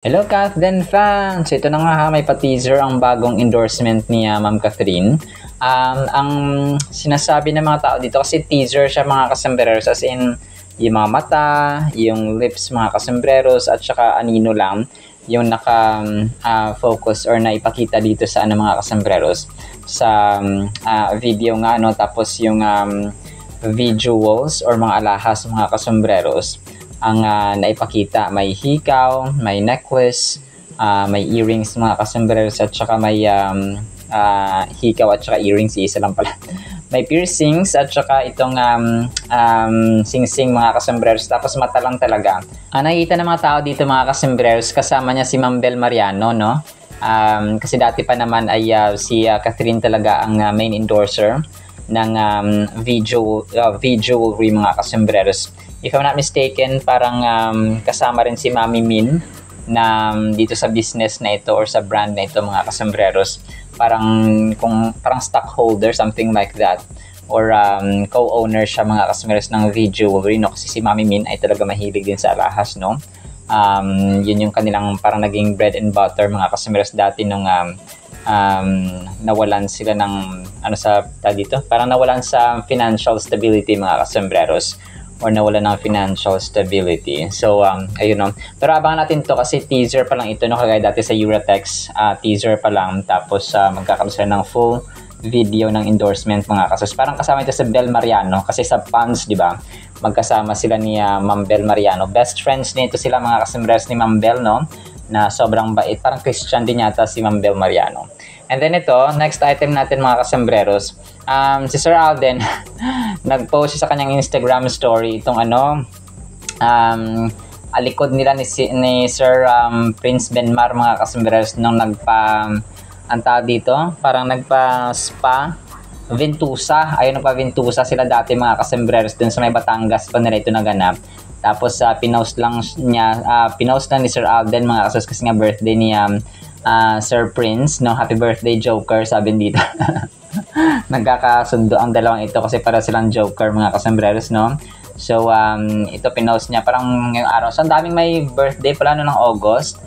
Hello, Kathleen fans! Ito na nga ha, may pa-teaser ang bagong endorsement ni Ma'am Catherine. Ang sinasabi ng mga tao dito, kasi teaser siya mga kasembreros, as in yung mga mata, yung lips mga kasembreros, at saka anino lang yung naka-focus or naipakita dito sa mga kasembreros sa video nga, no? Tapos yung visuals or mga alahas mga kasembreros ang naipakita. May hikaw, may necklace, may earrings mga kasembreros, at saka may hikaw at saka earrings, isa lang pala. May piercings at saka itong sing-sing mga kasembreros, tapos mata lang talaga. Nakikita ng mga tao dito mga kasembreros, kasama niya si Ma'am Bel Mariano, no? Kasi dati pa naman ay si Catherine talaga ang main endorser ng jewelry mga kasembreros. If I'm not mistaken, parang kasama rin si Mami Min na dito sa business na ito or sa brand na ito mga kasembreros. Parang stockholder, something like that. Or co-owner siya mga kasembreros ng jewelry, no? Kasi si Mami Min ay talaga mahilig din sa alahas, no? Yun yung kanilang parang naging bread and butter mga kasembreros dati nung nawalan sila ng parang nawalan sa financial stability mga kasembreros, or nawalan ng financial stability. So ayun, no. Pero abangan natin to kasi teaser pa lang ito, no, kagaya dati sa Eurotex, teaser pa lang, tapos magkakaroon sila ng full video ng endorsement mga kasos. Parang kasama ito sa Bel Mariano kasi sa Pons, di ba? Magkasama sila ni Ma'am Bel Mariano. Best friends nito sila mga kasembreros ni Ma'am Bel, no? Na sobrang bait. Parang Christian din yata si Ma'am Bel Mariano. And then ito, next item natin mga kasembreros. Si Sir Alden, nag-post sa kanyang Instagram story itong alikod nila ni Sir Prince Benmar mga kasembreros nung parang nagpa-spa Ventusa. Ayun, nagpa-Ventusa sila dati mga kasembreros dun sa may Batangas pa nila ito naganap. Tapos pinost lang ni Sir Alden mga kasos kasi nga birthday ni Sir Prince, no? Happy birthday Joker, sabi dito. Nagkakasundo ang dalawang ito kasi para silang Joker mga kasembreros, no? So ito pinost niya parang ngayong araw. So ang daming may birthday pala no ng August.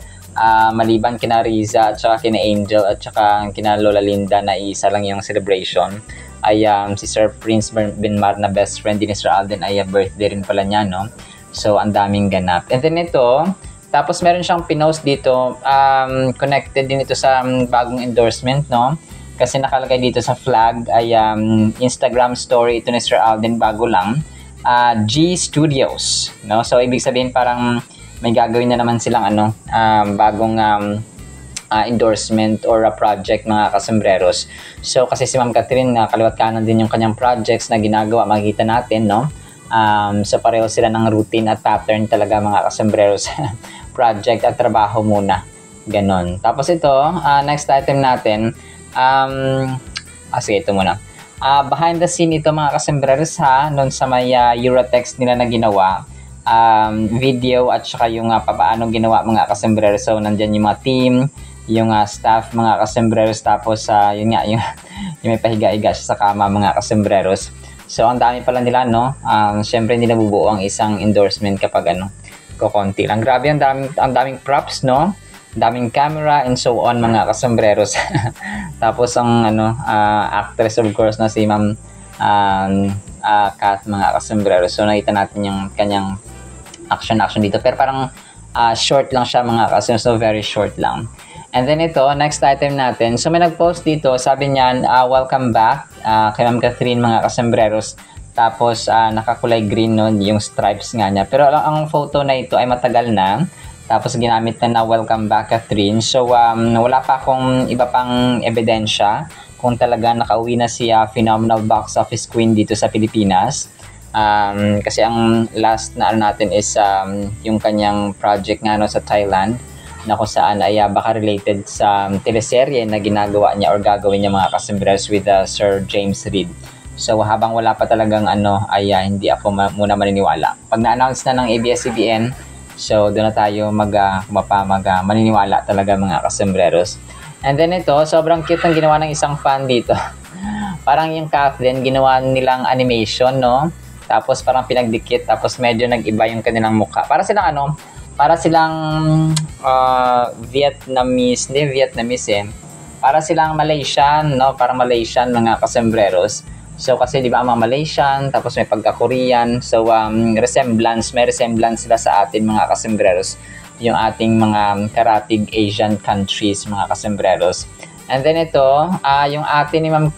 Maliban kina Riza at saka kina Angel at saka kina Lola Linda na isa lang yung celebration, ay si Sir Prince Benmar na best friend din ni Sir Alden ay birthday rin pala niya, no? So ang daming ganap. And then ito, tapos meron siyang pinost dito, connected din ito sa bagong endorsement, no? Kasi nakalagay dito sa flag ay Instagram story ito ni Sir Alden, bago lang, G Studios, no? So ibig sabihin parang may gagawin na naman silang bagong endorsement or a project mga kasembreros. So kasi si Ma'am Catherine, kaliwat kanan din yung kanyang projects na ginagawa, makikita natin, no? So pareho sila ng routine at pattern talaga mga kasembreros. Project at trabaho muna, ganon. Tapos ito, next item natin, sige, ito muna. Behind the scene ito mga kasembreros ha, noon sa may Eurotex nila na ginawa, video at saka yung paano ginawa mga kasembreros. So nandyan yung mga team, yung staff mga kasembreros, tapos yun nga, yung may pahiga-higa siya sa kama mga kasembreros. So ang dami pala nila, no? Syempre hindi nabubuo ang isang endorsement kapag kukonti lang. Grabe, ang daming props, no? Daming camera and so on mga kasembreros. Tapos ang actress of course na si Ma'am Kat mga kasembreros. So nakita natin yung kanyang action dito. Pero parang short lang siya mga kasembreros. So very short lang. And then ito, next item natin. So may nag-post dito, sabi niyan, welcome back kay Ma'am Catherine mga kasembreros. Tapos nakakulay green, no, yung stripes nga niya. Pero ang photo na ito ay matagal na. Tapos ginamit na welcome back Catherine. So wala pa akong iba pang ebidensya kung talaga nakauwi na si phenomenal box office queen dito sa Pilipinas. Kasi ang last na natin is yung kanyang project nga sa Thailand, na kung saan ay baka related sa teleserye na ginagawa niya or gagawin niya mga kasembreros with Sir James Reid. So habang wala pa talagang ay hindi ako muna maniniwala. Pag na-announce na ng ABS-CBN, so doon na tayo maniniwala talaga mga kasembreros. And then ito, sobrang cute ng ginawa ng isang fan dito. Parang yung Kathleen, ginawa nilang animation, no? Tapos parang pinagdikit, tapos medyo nag-iba yung kanilang mukha. Para silang para silang Vietnamese, hindi Vietnamese eh. Para silang Malaysian, no? Para Malaysian mga kasembreros. So kasi di ba ang mga Malaysian, tapos may pagka-Korean. So may resemblance sila sa atin mga kasembreros. Yung ating mga karatig Asian countries mga kasembreros. And then ito, yung atin ni Ma'am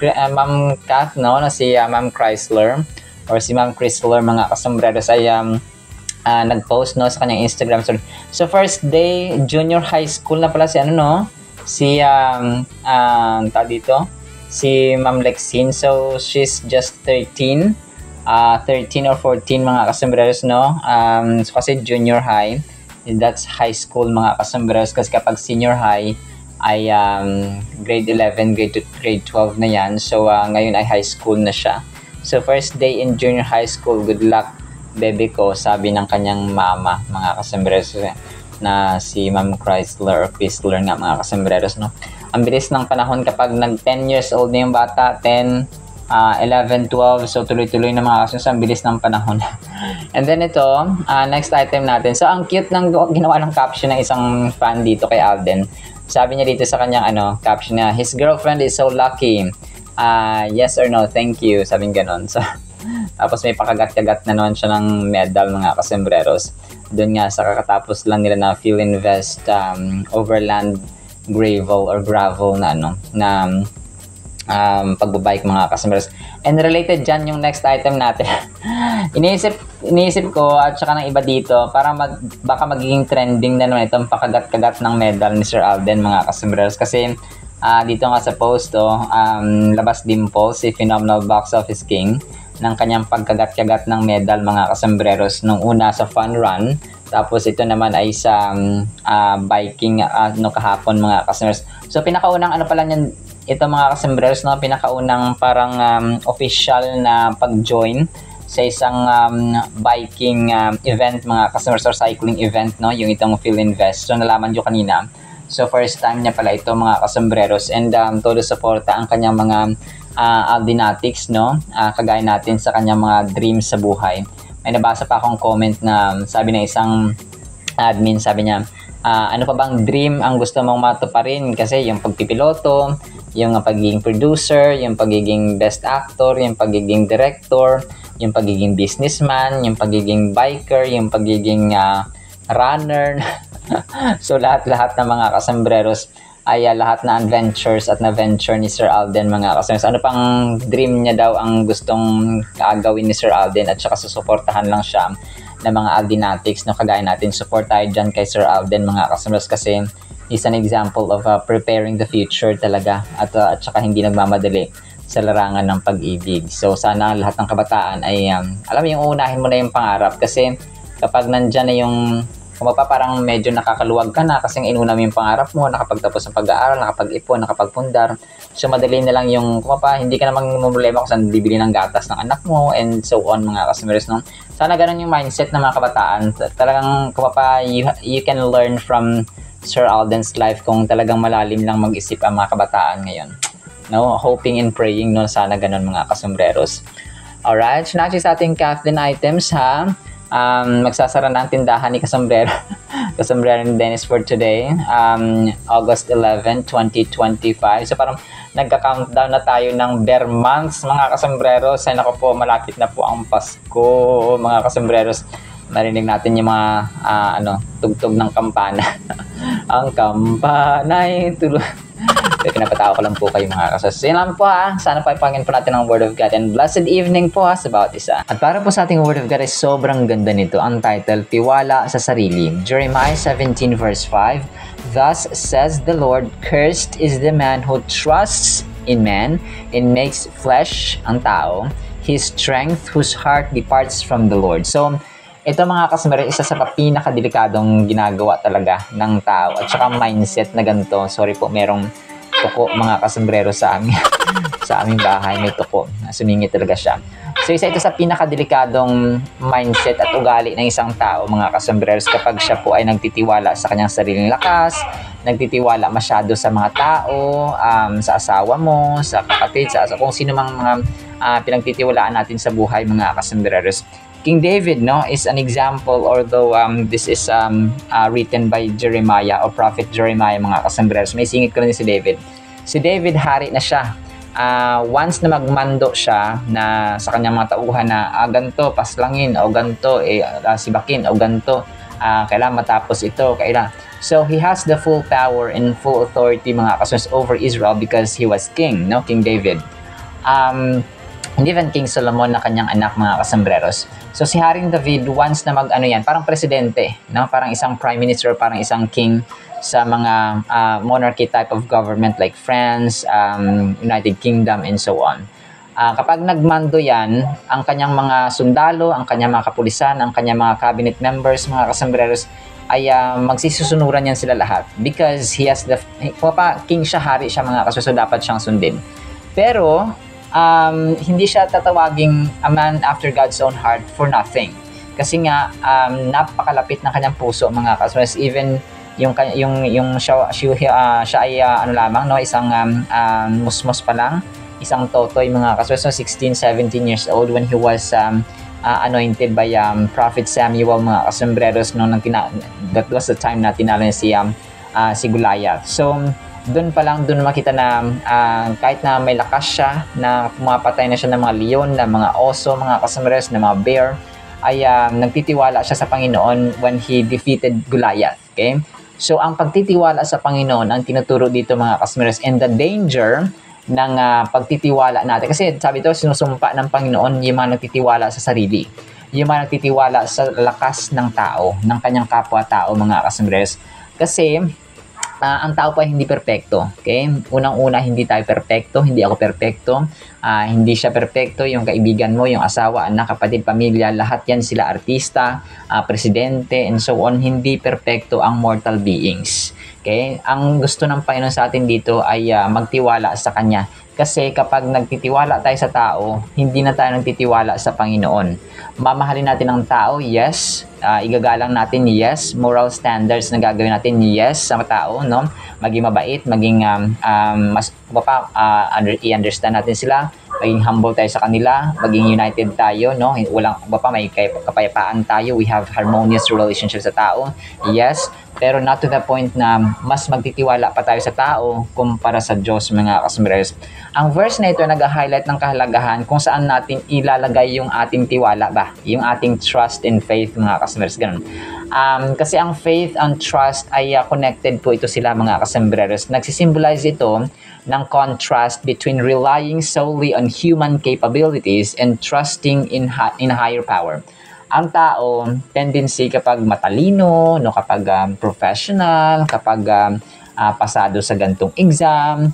Kath, no, na si Ma'am Chrysler or si Ma'am Chrysler mga kasembreros ay nag-post, no, sa kanyang Instagram story. So first day junior high school na pala si ano, no, si si Ma'am Lexine. So she's just 13 or 14 mga kasembreros, no. So kasi junior high, that's high school mga kasembreros, kasi kapag senior high ay grade 11, grade 12 na yan. So ngayon ay high school na siya. So first day in junior high school, good luck baby ko, sabi ng kanyang mama mga kasembreros, na si Ma'am Chrysler or Chrysler nga mga kasembreros, no. Ang bilis ng panahon kapag nag 10 years old na yung bata, 10, 11, 12, so tuloy-tuloy na mga kasembreros, ang bilis ng panahon. And then ito, next item natin. So ang cute ng ginawa ng caption ng isang fan dito kay Alden. Sabi niya dito sa kanyang caption niya, his girlfriend is so lucky. Yes or no, thank you. Sabing ganon. So, tapos may pakagat-kagat na naman siya ng medal mga kasembreros. Doon nga sa kakatapos lang nila na Philinvest Overland Gravel na pagbabike mga kasembreros. And related dyan yung next item natin. iniisip ko at saka ng iba dito para baka magiging trending na naman itong pakagat-kagat ng medal ni Sir Alden mga kasembreros, kasi dito nga sa post labas dimple si Phenomenal Box Office King ng kanyang pagkagat-kagat ng medal mga kasembreros nung una sa fun run, tapos ito naman ay sa biking kahapon mga kasembreros. So pinakaunang pala niyan ito mga kasembreros, no, pinakaunang parang official na pag-join sa isang biking event mga kasembreros, or cycling event, no, yung itong Philinvest. So nalaman nyo kanina. So first time niya pala ito mga kasembreros, and todo suporta ang kanyang mga Aldinatics, no, kagaya natin sa kanyang mga dreams sa buhay. May nabasa pa akong comment na sabi ng isang admin, sabi niya, ano pa bang dream ang gusto mong matuparin? Kasi yung pagpipiloto, yung pagiging producer, yung pagiging best actor, yung pagiging director, yung pagiging businessman, yung pagiging biker, yung pagiging runner. So lahat ng mga kasembreros ay lahat na adventures at na-venture ni Sir Alden mga kasembreros. Ano pang dream niya daw ang gustong gawin ni Sir Alden, at saka susuportahan lang siya ng mga Aldinatics, no, kagaya natin. Support tayo dyan kay Sir Alden mga kasembreros, kasi is an example of preparing the future talaga, at saka hindi nagmamadali sa larangan ng pag-ibig. So sana lahat ng kabataan ay alam mo yung uunahin mo na yung pangarap, kasi kapag nandyan na yung parang medyo nakakaluwag ka na kasi inuna mo yung pangarap mo, nakapagtapos ng pag-aaral, nakapag-ipon, nakapagpundar. So madali na lang yung hindi ka namang problema kung saan bibili ng gatas ng anak mo and so on mga kasembreros, no. Sana ganun yung mindset ng mga kabataan. Talagang you can learn from Sir Alden's life kung talagang malalim lang mag-isip ang mga kabataan ngayon, no. Hoping and praying, no, sana ganun mga kasembreros. Alright, so next sa ating Kathleen items, ha. Magsasara na ang tindahan ni Kasombrero Kasombrero ni Dennis for today, August 11, 2025. So parang nagka-countdown na tayo ng bare months mga Kasombrero. Ay nako po, malapit na po ang Pasko mga Kasombreros. Marinig natin yung mga tugtog ng kampana. Ang kampana'y tuloy. Pinapatawa ko lang po kayo mga kasos. Yan lang po ha. Sana po ipangin po natin ang Word of God. And blessed evening po ha sa bawat isa. At para po sa ating Word of God ay sobrang ganda nito. Ang title, Tiwala sa Sarili. Jeremiah 17 verse 5. Thus says the Lord, cursed is the man who trusts in man and makes flesh ang tao, his strength whose heart departs from the Lord. So, ito mga kasombrero, isa sa pinakadelikadong ginagawa talaga ng tao. At saka mindset na ganito. Sorry po, merong tuko mga kasombrero sa amin. Sa aming bahay may tuko. Sumingit talaga siya. So isa ito sa pinakadelikadong mindset at ugali ng isang tao mga kasombrero, kapag siya po ay nagtitiwala sa kanyang sariling lakas, nagtitiwala masyado sa mga tao, sa asawa mo, sa kapatid, kung sino mang mga pinagtitiwalaan natin sa buhay mga kasombrero. King David, no, is an example, although this is written by Jeremiah o Prophet Jeremiah, mga kasambreros. May singit ko rin si David. Si David, hari na siya. Once na magmando siya na sa kanyang mga tauhan na ganto, paslangin, o ganto, sibakin, o ganto, kailangan matapos ito, kailangan. So he has the full power and full authority, mga kasambreros, over Israel because he was king, no, King David. And even King Solomon na kanyang anak, mga kasambreros. So si Haring David, once na parang presidente, no? Parang isang prime minister, parang isang king sa mga monarchy type of government like France, United Kingdom, and so on. Kapag nagmando yan, ang kanyang mga sundalo, ang kanyang mga kapulisan, ang kanyang mga cabinet members, mga kasambreros, ay magsisusunuran yan sila lahat because he has king siya, hari siya, mga kasambreros, so dapat siyang sundin. Pero hindi siya tatawaging a man after God's own heart for nothing. Kasi nga napakalapit ng kanyang puso, mga kasambreros. Even siya ay lamang, no, isang musmos pa lang, isang totoy, mga kasambreros, so 16, 17 years old when he was anointed by Prophet Samuel, mga kasambreros, no, that was the time na tinalo niya si Goliath. So doon pa lang, doon makita na kahit na may lakas siya, na pumapatay na siya ng mga leon, ng mga oso, mga kasambreros, ng mga bear, ay nagtitiwala siya sa Panginoon when he defeated Goliath. Okay? So ang pagtitiwala sa Panginoon ang tinuturo dito, mga kasambreros, and the danger ng pagtitiwala natin. Kasi sabi ito, sinusumpa ng Panginoon yung mga nagtitiwala sa sarili, yung mga nagtitiwala sa lakas ng tao, ng kanyang kapwa-tao, mga kasambreros. Kasi ang tao po ay hindi perpekto. Okay? Unang-una, hindi tayo perpekto, hindi ako perpekto, hindi siya perpekto, yung kaibigan mo, yung asawa, anak, kapatid, pamilya, lahat yan sila artista, presidente, and so on. Hindi perpekto ang mortal beings. Okay? Ang gusto ng Panginoon sa atin dito ay magtiwala sa Kanya. Kasi kapag nagtitiwala tayo sa tao, hindi na tayo nagtitiwala sa Panginoon. Mamahalin natin ang tao, yes. Igagalang natin, yes. Moral standards na gagawin natin, yes, sa tao, no? Maging mabait, maging i-understand natin sila, maging humble tayo sa kanila, maging united tayo, no? May kapayapaan tayo, we have harmonious relationships sa tao, yes. Pero not to the point na mas magtitiwala pa tayo sa tao kumpara sa Diyos, mga kasambreros. Ang verse na ito ay nag-highlight ng kahalagahan kung saan natin ilalagay yung ating tiwala ba, yung ating trust and faith, mga kasambreros. Ganun. Kasi ang faith and trust ay connected po ito sila, mga kasambreros. Nagsisimbolize ito ng contrast between relying solely on human capabilities and trusting in higher power. Ang tao, tendency kapag matalino, no, kapag professional, kapag pasado sa gantong exam,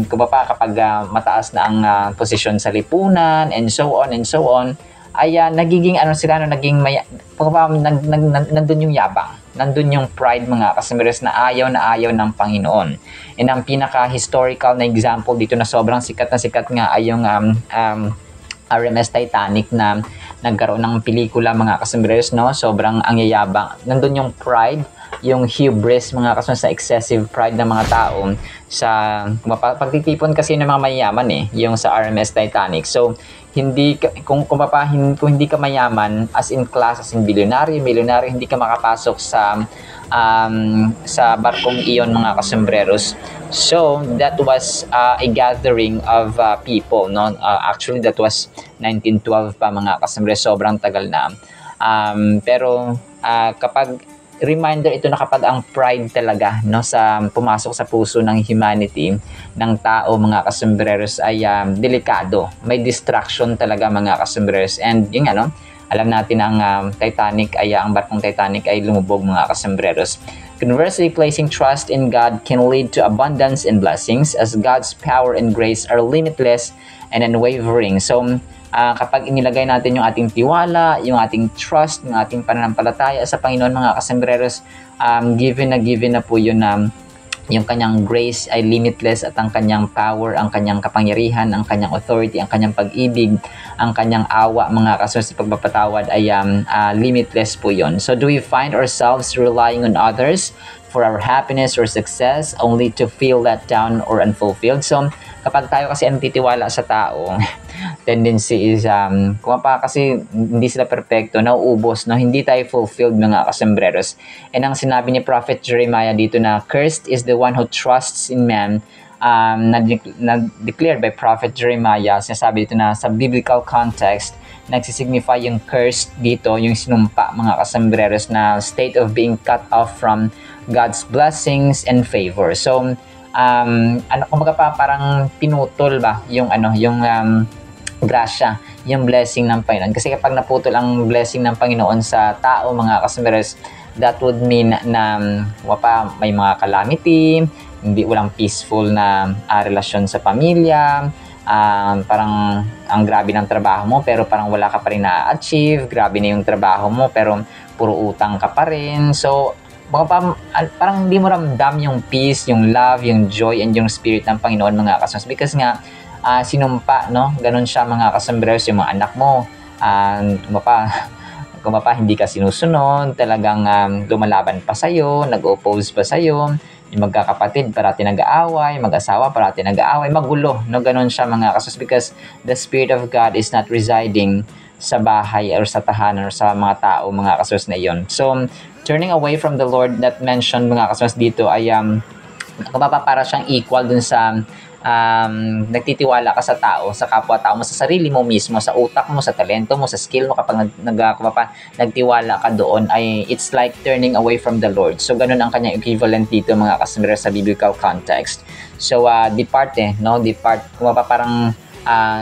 kapag mataas na ang posisyon sa lipunan, and so on, ay nagiging naging nandun yung yabang, nandun yung pride, mga kasambreros, na ayaw ng Panginoon. And ang pinaka-historical na example dito na sobrang sikat nga ay yung RMS Titanic na nagkaroon ng pelikula, mga kasambreros, no? Sobrang ang yayabang. Nandun yung pride, yung hubris, mga kasambreros, sa excessive pride ng mga tao sa pagtitipon kasi ng mga mayayaman, yung sa RMS Titanic. So kung hindi ka mayaman, as in class, as in milyonaryo, hindi ka makapasok sa barkong iyon, mga kasambreros. So that was a gathering of people, no? Actually that was 1912 pa, mga kasambreros, sobrang tagal na. Pero kapag reminder ito na kapag ang pride talaga, no, sa pumasok sa puso ng humanity, ng tao, mga kasambreros, ay delikado. May distraction talaga, mga kasambreros. And yung alam natin ang ang barkong Titanic ay lumubog, mga kasambreros. Conversely, placing trust in God can lead to abundance and blessings as God's power and grace are limitless and unwavering. So, kapag inilagay natin yung ating tiwala, yung ating trust, yung ating pananampalataya sa Panginoon, mga kasambreros, given na po yun na yung kanyang grace ay limitless at ang kanyang power, ang kanyang kapangyarihan, ang kanyang authority, ang kanyang pag-ibig ang kanyang awa mga kasunod sa pagpapatawad ay limitless po yon. So do we find ourselves relying on others for our happiness or success only to feel let down or unfulfilled? So kapag tayo kasi ang titiwala sa tao, tendency is kasi hindi sila perfecto, nauubos, no? Hindi tayo fulfilled mga kasembreros. And ang sinabi ni Prophet Jeremiah dito na cursed is the one who trusts in man, na-declared by Prophet Jeremiah. Sinasabi dito na sa biblical context, nagsisignify yung cursed dito, yung sinumpa mga kasembreros na state of being cut off from God's blessings and favor. So kumbaga parang pinutol ba yung grasya, yung blessing ng Panginoon. Kasi kapag naputol ang blessing ng Panginoon sa tao mga kasembreros, that would mean na may mga calamity, walang peaceful na relasyon sa pamilya, parang ang grabe ng trabaho mo pero parang wala ka pa rin na-achieve, grabe na yung trabaho mo pero puro utang ka pa rin. So parang hindi mo ramdam yung peace, yung love, yung joy, and yung spirit ng Panginoon mga kasembreros. Because nga, sinumpa, no? Ganun siya mga kasembreros, yung mga anak mo. Kung hindi ka sinusunod, talagang lumalaban pa sa'yo, nag-oppose pa sa'yo, yung magkakapatid, parati nag-aaway, mag-asawa, parati nag-aaway, magulo, no? Ganun siya mga kasembreros, because the Spirit of God is not residing sa bahay or sa tahanan or sa mga tao mga kasembreros na iyon. So, turning away from the Lord that mentioned mga kasembreros dito ay para siyang equal dun sa nagtitiwala ka sa tao, sa kapwa-tao mo, sa sarili mo mismo, sa utak mo, sa talento mo, sa skill mo. Kapag nagtiwala ka doon, ay it's like turning away from the Lord. So ganun ang kanyang equivalent dito mga kasembreros sa biblical context. So depart, kung parang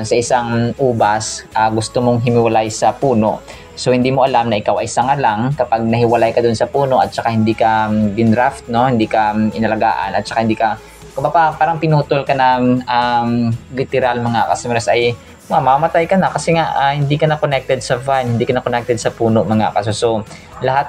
sa isang ubas, gusto mong himiwalay sa puno. So hindi mo alam na ikaw ay sanga lang kapag nahiwalay ka dun sa puno at saka hindi ka dinraft, no? Hindi ka inalagaan at saka hindi ka parang pinutol ka na literal mga kasembreros, ay mamamatay ka na kasi nga hindi ka na connected sa vine, hindi ka na connected sa puno mga kasembreros. So lahat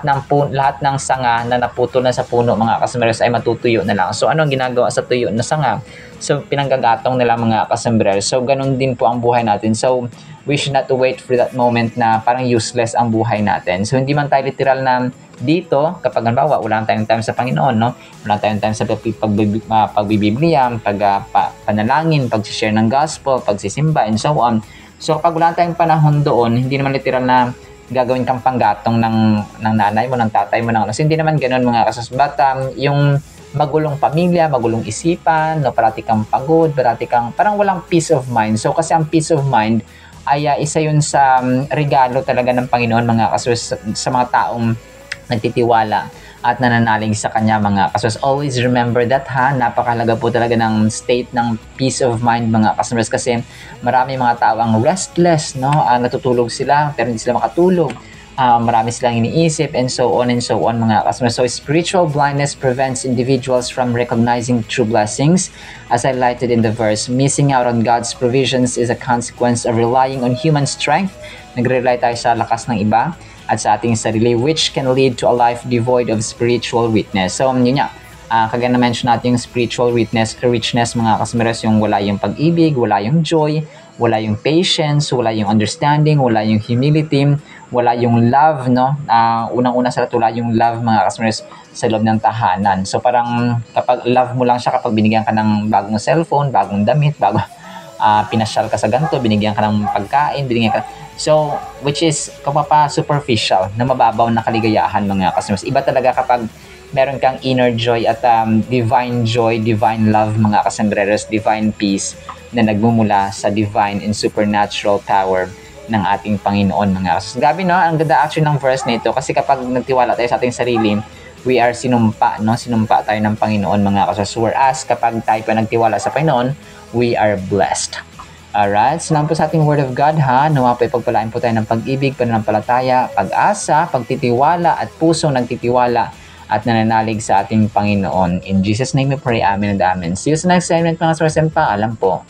ng sanga na naputol na sa puno mga kasembreros ay matutuyo na lang. So ano ang ginagawa sa tuyo na sanga? So pinanggagatong nila mga kasembreros. So ganun din po ang buhay natin. So we should not wait for that moment na parang useless ang buhay natin. So hindi man tayo literal na dito, kapag halimbawa wala tayong time sa Panginoon, no? Wala tayong time sa pagbibiblia, panalangin, pag-share ng gospel, pagsisimba, and so on. So kapag wala tayong panahon doon, hindi naman literal na gagawin kang panggatong ng nanay mo, ng tatay mo, kasi hindi naman ganoon mga kasembreros. But yung magulong pamilya, magulong isipan, no? Parati kang pagod, parati kang parang walang peace of mind. So kasi ang peace of mind ay isa yun sa regalo talaga ng Panginoon mga kasembreros sa mga taong nagtitiwala at nananalig sa kanya mga kasembreros. Always remember that napakahalaga po talaga ng state ng peace of mind mga kasembreros, kasi marami mga tao ang restless, no? Natutulog sila pero hindi sila makatulog. Marami silang iniisip and so on mga kasembreros. So spiritual blindness prevents individuals from recognizing true blessings. As highlighted in the verse, missing out on God's provisions is a consequence of relying on human strength. Nagre-rely tayo sa lakas ng iba at sa ating sarili, which can lead to a life devoid of spiritual witness. So yun nga, kagaya na mention natin yung spiritual richness mga kasembreros, yung wala yung pag-ibig, wala yung joy, wala yung patience, wala yung understanding, wala yung humility, wala yung love, no? Unang-una sa lahat, wala yung love mga kasembreros sa loob ng tahanan. So parang kapag love mo lang siya kapag binigyan ka ng bagong cellphone, bagong damit, pinasyal ka sa ganito, binigyan ka ng pagkain, so which is superficial, na mababaw na kaligayahan mga kasembreros. Iba talaga kapag meron kang inner joy at divine joy, divine love mga kasembreros, divine peace na nagmumula sa divine and supernatural power ng ating Panginoon mga kasembreros. Grabe, no? Ang ganda actually ng verse na ito, kasi kapag nagtiwala tayo sa ating sarili, we are sinumpa tayo ng Panginoon mga kasembreros. Whereas kapag tayo pa nagtiwala sa Panginoon, we are blessed. Alright, salamat po sa ating Word of God Nawa po ipagpalain po tayo ng pag-ibig, pananampalataya, pag-asa, pagtitiwala at pusong nagtitiwala at nananalig sa ating Panginoon. In Jesus' name we pray, Amen and Amen. See you sa next segment mga kasembreros. Paalam po.